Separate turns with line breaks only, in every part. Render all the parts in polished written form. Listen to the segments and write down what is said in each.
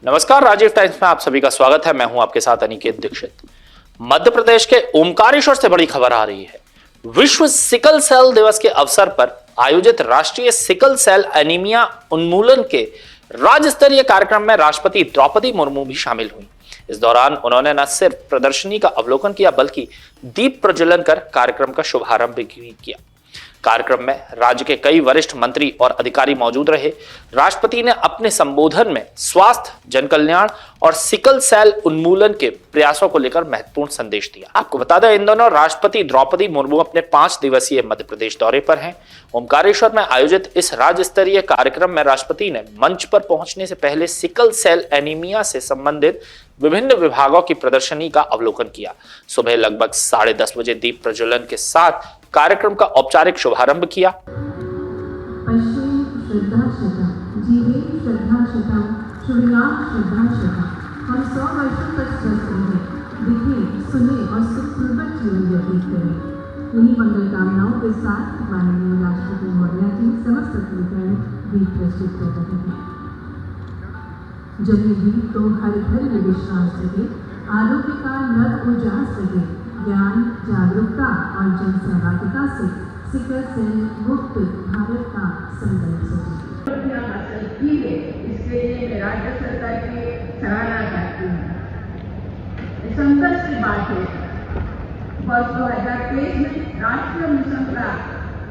नमस्कार, राजीव टाइम्स में आप सभी का स्वागत है। मैं हूं आपके साथ अनिकेत दीक्षित। मध्य प्रदेश के ओमकारेश्वर से बड़ी खबर आ रही है। विश्व सिकल सेल दिवस के अवसर पर आयोजित राष्ट्रीय सिकल सेल एनीमिया उन्मूलन के राज्य स्तरीय कार्यक्रम में राष्ट्रपति द्रौपदी मुर्मू भी शामिल हुई। इस दौरान उन्होंने न सिर्फ प्रदर्शनी का अवलोकन किया बल्कि दीप प्रज्वलन कर कार्यक्रम का शुभारंभ भी किया। कार्यक्रम में राज्य के कई वरिष्ठ मंत्री और अधिकारी मौजूद रहे। राष्ट्रपति ने अपने संबोधन में स्वास्थ्य, जनकल्याण और सिकल सेल उन्मूलन के प्रयासों को लेकर महत्वपूर्ण संदेश दिया। आपको बता दें, इन दोनों राष्ट्रपति द्रौपदी मुर्मू अपने 5 दिवसीय मध्य प्रदेश दौरे पर हैं। ओमकारेश्वर में आयोजित इस राज्य स्तरीय कार्यक्रम में राष्ट्रपति ने मंच पर पहुंचने से पहले सिकल सेल एनीमिया से संबंधित विभिन्न विभागों की प्रदर्शनी का अवलोकन किया। सुबह लगभग 10:30 बजे दीप प्रज्वलन के साथ कार्यक्रम का औपचारिक शुभारंभ किया।
हम 100 वर्षों तक स्वस्थ रहे, दिखे, सुने और सुखपूर्वक जीवन व्यतीत करें। इन्हीं मंगल कामनाओं के साथ माननीय राष्ट्रपति महोदया जी समस्त सत्कर्म दीप प्रस्तुत कर रहे हैं। जब ये दीप तो हर घर में विश्वास रहे, आरोग्य का नव उजास रहे, ज्ञान, जागरूकता और जन सहभागिता से सिकल सेल मुक्त भारत का संकल्प सके। इसके लिए मैं राज्य सरकार की सराहना करती हूँ। संतोष की बात है, वर्ष 2023 में राष्ट्रीय मिशन का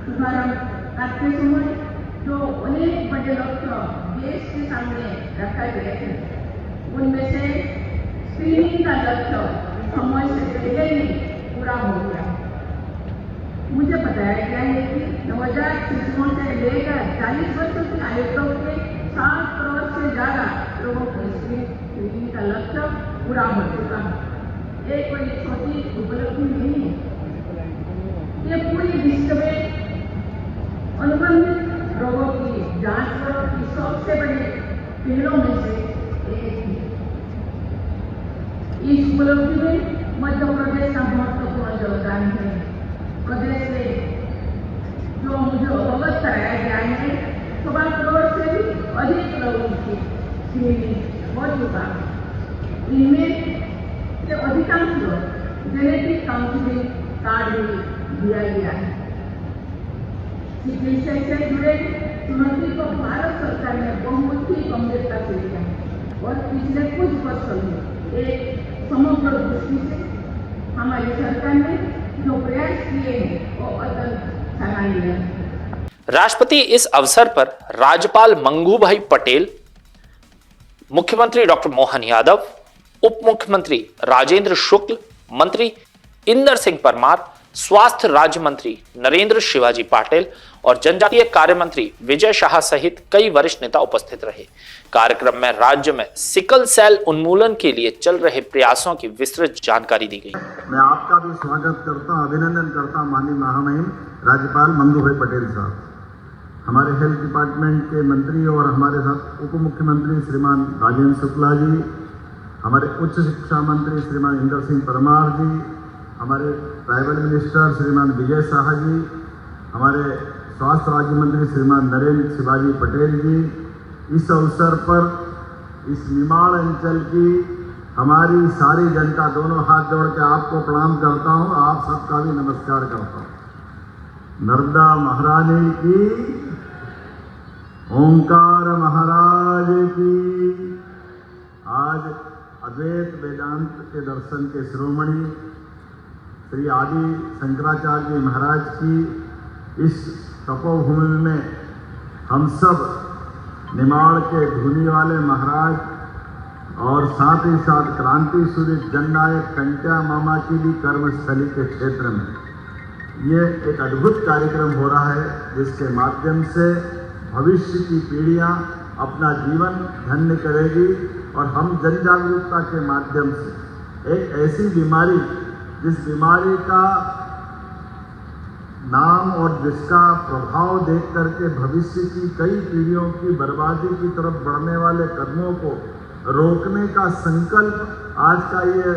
शुभारंभ करते समय जो अनेक बड़े लक्ष्य देश के सामने रखा गया है, उनमें से स्क्रीनिंग का लक्ष्य समय से पहले ही पूरा हो गया। मुझे बताया गया है कि नवजात शिशुओं से लेकर 40 वर्षों की आयु तक के 7 करोड़ से ज्यादा लोगों को स्क्रीनिंग का लक्ष्य पूरा हो चुका है। ये कोई छोटी उपलब्धि नहीं है, ये पूरी विश्व में अनुबंधित रोगों की जांच की सबसे बड़ी पहलों में से एक है। इस उपलब्धि में मध्य प्रदेश का महत्वपूर्ण योगदान है। प्रदेश से जो मुझे अवगत कराया गया है, 1.25 करोड़ से भी अधिक लोगों की स्क्रीनिंग हो चुका है। इनमें से अधिकांश लोग जेनेटिक काउंसलिंग कार्ड भी दिया गया है। चिकित्सा से जुड़े चुनौती को भारत सरकार ने बहुत ही गंभीरता से लिया है और पिछले कुछ वर्षों में एक समग्र दृष्टि से हमारी सरकार ने जो प्रयास किए हैं वो अत्यंत सराहनीय है।
राष्ट्रपति इस अवसर पर राज्यपाल मंगूभाई पटेल, मुख्यमंत्री डॉक्टर मोहन यादव, उप मुख्यमंत्री राजेंद्र शुक्ल, मंत्री इंदर सिंह परमार, स्वास्थ्य राज्य मंत्री नरेंद्र शिवाजी पाटिल और जनजातीय कार्य मंत्री विजय शाह सहित कई वरिष्ठ नेता उपस्थित रहे। कार्यक्रम में राज्य में सिकल सेल उन्मूलन के लिए चल रहे प्रयासों की विस्तृत जानकारी दी गई।
मैं आपका भी स्वागत करता हूं, अभिनंदन करता हूं माननीय महामहिम राज्यपाल मंगूभाई पटेल साहब, हमारे हेल्थ डिपार्टमेंट के मंत्री और हमारे साथ उप मुख्यमंत्री श्रीमान राजेंद्र शुक्ला जी, हमारे उच्च शिक्षा मंत्री श्रीमान इंदर सिंह परमार जी, हमारे ट्राइबल मिनिस्टर श्रीमान विजय शाह जी, हमारे स्वास्थ्य राज्य मंत्री श्रीमान नरेंद्र शिवाजी पटेल जी। इस अवसर पर इस निमाड़ अंचल की हमारी सारी जनता दोनों हाथ जोड़ के आपको प्रणाम करता हूं, आप सबका भी नमस्कार करता हूं। नर्मदा महारानी की, ओंकार महाराज की। आज अद्वैत वेदांत के दर्शन के शिरोमणि श्री आदि शंकराचार्य जी महाराज की इस तपोभूमि में हम सब निमाड़ के धुनी वाले महाराज और साथ ही साथ क्रांति सूर्य जननायक कंट्या मामा की भी कर्मस्थली के क्षेत्र में ये एक अद्भुत कार्यक्रम हो रहा है, जिसके माध्यम से भविष्य की पीढ़ियां अपना जीवन धन्य करेगी और हम जन जागरूकता के माध्यम से एक ऐसी बीमारी, जिस बीमारी का नाम और जिसका प्रभाव देख करके भविष्य की कई पीढ़ियों की बर्बादी की तरफ बढ़ने वाले कदमों को रोकने का संकल्प आज का ये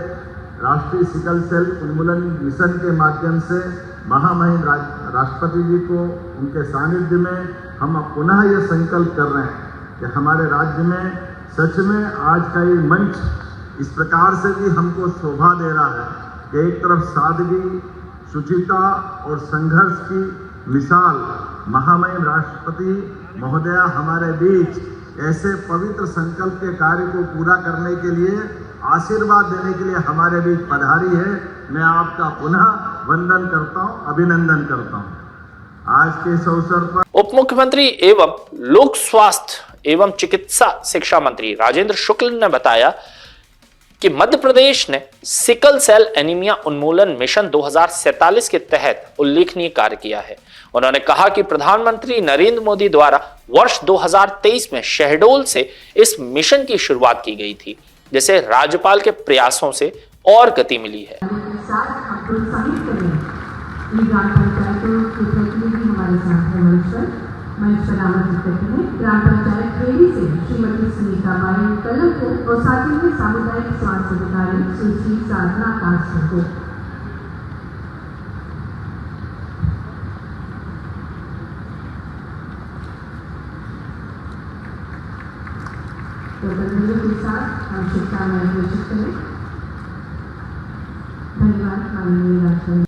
राष्ट्रीय सिकल सेल उन्मूलन मिशन के माध्यम से महामहिम राष्ट्रपति जी को उनके सानिध्य में हम पुनः ये संकल्प कर रहे हैं कि हमारे राज्य में सच में आज का ये मंच इस प्रकार से भी हमको शोभा दे रहा है कि एक तरफ सादगी, शुचिता और संघर्ष की मिसाल महामहिम राष्ट्रपति महोदया हमारे बीच ऐसे पवित्र संकल्प के कार्य को पूरा करने के लिए, आशीर्वाद देने के लिए हमारे बीच पधारी है। मैं आपका पुनः वंदन करता हूं, अभिनंदन करता हूं। आज के इस अवसर पर
उप मुख्यमंत्री एवं लोक स्वास्थ्य एवं चिकित्सा शिक्षा मंत्री राजेंद्र शुक्ल ने बताया कि मध्य प्रदेश ने सिकल सेल एनीमिया उन्मूलन मिशन 2047 के तहत उल्लेखनीय कार्य किया है। उन्होंने कहा कि प्रधानमंत्री नरेंद्र मोदी द्वारा वर्ष 2023 में शहडोल से इस मिशन की शुरुआत की गई थी, जिसे राज्यपाल के प्रयासों से और गति मिली है।
ग्राम पंचायत खेड़ी से श्रीमती सुनीता बाई कलम को और साथ ही में सामुदायिक स्वास्थ्य अधिकारी सुश्री साधना कांसर को। तो बंधुओं के साथ हम शुभकामनाएं घोषित करें।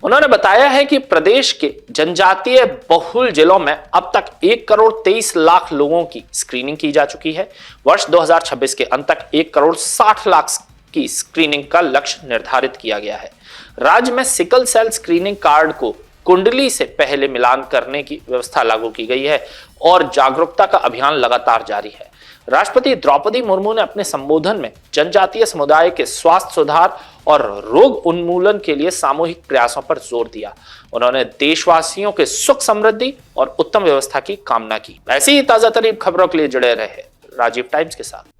उन्होंने बताया है कि प्रदेश के जनजातीय बहुल जिलों में अब तक 1,23,00,000 लोगों की स्क्रीनिंग की जा चुकी है। वर्ष 2026 के अंत तक 1,60,00,000 की स्क्रीनिंग का लक्ष्य निर्धारित किया गया है। राज्य में सिकल सेल स्क्रीनिंग कार्ड को कुंडली से पहले मिलान करने की व्यवस्था लागू की गई है और जागरूकता का अभियान लगातार जारी है। राष्ट्रपति द्रौपदी मुर्मू ने अपने संबोधन में जनजातीय समुदाय के स्वास्थ्य सुधार और रोग उन्मूलन के लिए सामूहिक प्रयासों पर जोर दिया। उन्होंने देशवासियों के सुख समृद्धि और उत्तम व्यवस्था की कामना की। ऐसी ही ताजा तरीन खबरों के लिए जुड़े रहे राजीव टाइम्स के साथ।